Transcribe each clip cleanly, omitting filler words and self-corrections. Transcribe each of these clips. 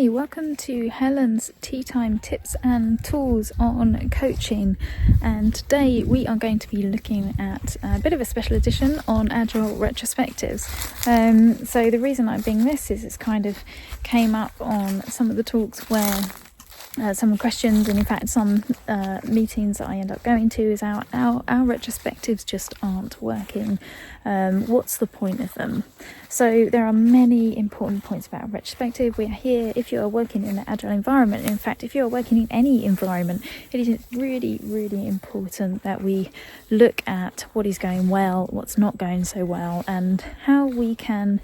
Hi, welcome to Helen's Tea Time Tips and Tools on Coaching, and today we are going to be looking at a bit of a special edition on Agile Retrospectives. So the reason I'm being this is it's kind of came up on some of the talks where some questions, and in fact some meetings that I end up going to, is our retrospectives just aren't working. What's the point of them? So there are many important points about a retrospective. We are here if you are working in an agile environment. In fact, if you are working in any environment, it is really, really important that we look at what is going well, what's not going so well, and how we can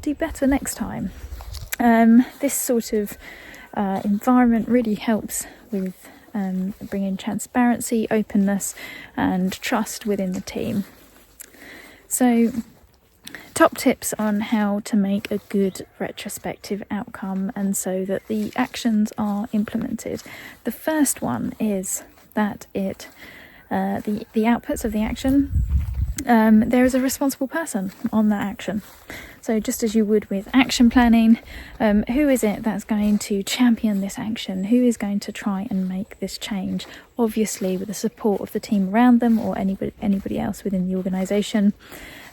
do better next time. This sort of environment really helps with bringing transparency, openness and trust within the team. So top tips on how to make a good retrospective outcome and so that the actions are implemented. The first one is that the outputs of the action, there is a responsible person on that action. So just as you would with action planning, who is it that's going to champion this action? Who is going to try and make this change? Obviously with the support of the team around them or anybody else within the organisation.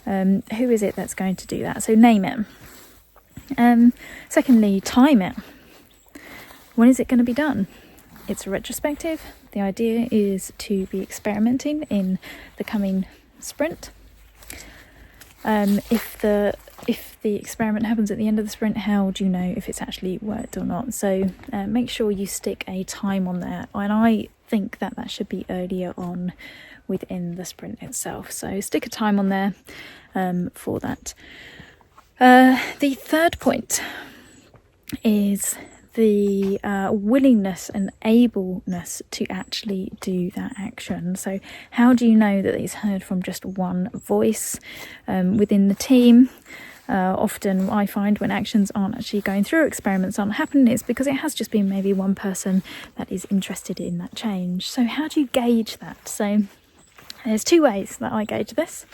Who is it that's going to do that? So name it. Secondly, time it. When is it going to be done? It's a retrospective. The idea is to be experimenting in the coming sprint. If the experiment happens at the end of the sprint, how do you know if it's actually worked or not? So make sure you stick a time on there, and I think that should be earlier on within the sprint itself. So stick a time on there for that. The third point is the willingness and ableness to actually do that action. So how do you know that it's heard from just one voice within the team? Often I find when actions aren't actually going through, experiments aren't happening, it's because it has just been maybe one person that is interested in that change. So how do you gauge that? So there's two ways that I gauge this.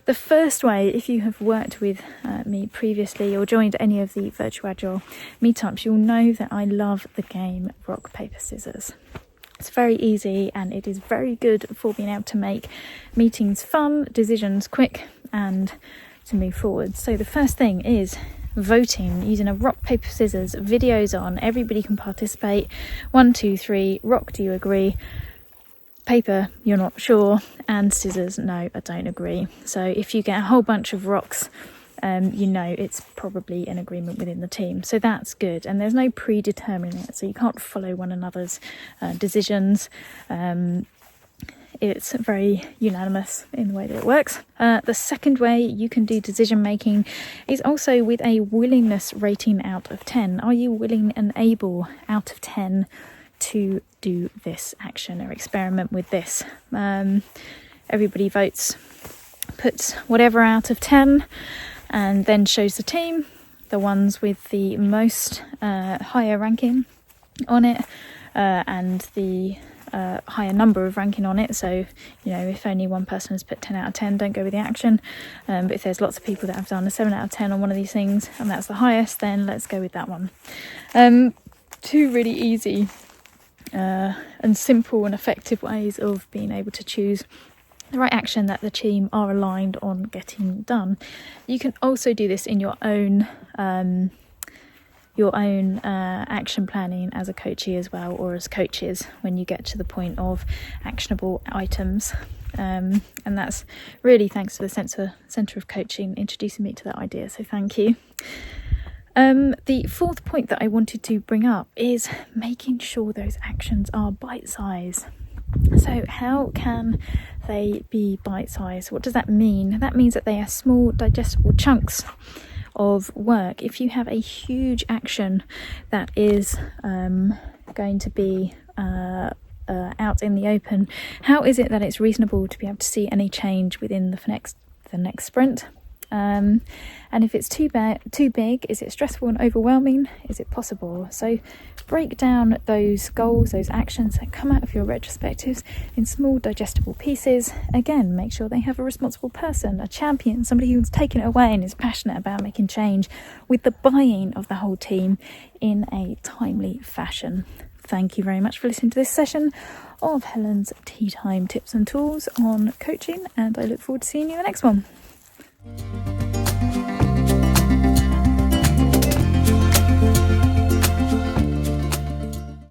The first way, if you have worked with me previously or joined any of the virtual agile meetups, you'll know that I love the game rock, paper, scissors. It's very easy and it is very good for being able to make meetings fun, decisions quick and to move forward. So the first thing is voting using a rock, paper, scissors. Videos on, everybody can participate. 1, 2, 3, rock, do you agree? Paper, you're not sure, and scissors, no, I don't agree. So if you get a whole bunch of rocks, you know it's probably an agreement within the team. So that's good, and there's no predetermining it, so you can't follow one another's decisions. It's very unanimous in the way that it works. The second way you can do decision making is also with a willingness rating out of 10. Are you willing and able out of 10 to do this action or experiment with this? Everybody votes, puts whatever out of 10 and then shows the team the ones with the most higher ranking on it and the higher number of ranking on it. So you know, if only one person has put 10 out of 10, don't go with the action, but if there's lots of people that have done a 7 out of 10 on one of these things and that's the highest, then let's go with that one. Two really easy and simple and effective ways of being able to choose the right action that the team are aligned on getting done. You can also do this in your own action planning as a coachee as well, or as coaches when you get to the point of actionable items. And that's really thanks to the Centre of Coaching introducing me to that idea, so thank you. The fourth point that I wanted to bring up is making sure those actions are bite-sized. So how can they be bite-sized? What does that mean? That means that they are small, digestible chunks of work. If you have a huge action that is going to be out in the open, how is it that it's reasonable to be able to see any change within the next sprint? And if it's too big, is it stressful and overwhelming? Is it possible? So break down those goals, those actions that come out of your retrospectives in small digestible pieces. Again, make sure they have a responsible person, a champion, somebody who's taken it away and is passionate about making change, with the buy-in of the whole team in a timely fashion. Thank you very much for listening to this session of Helen's Tea Time Tips and Tools on coaching, and I look forward to seeing you in the next one.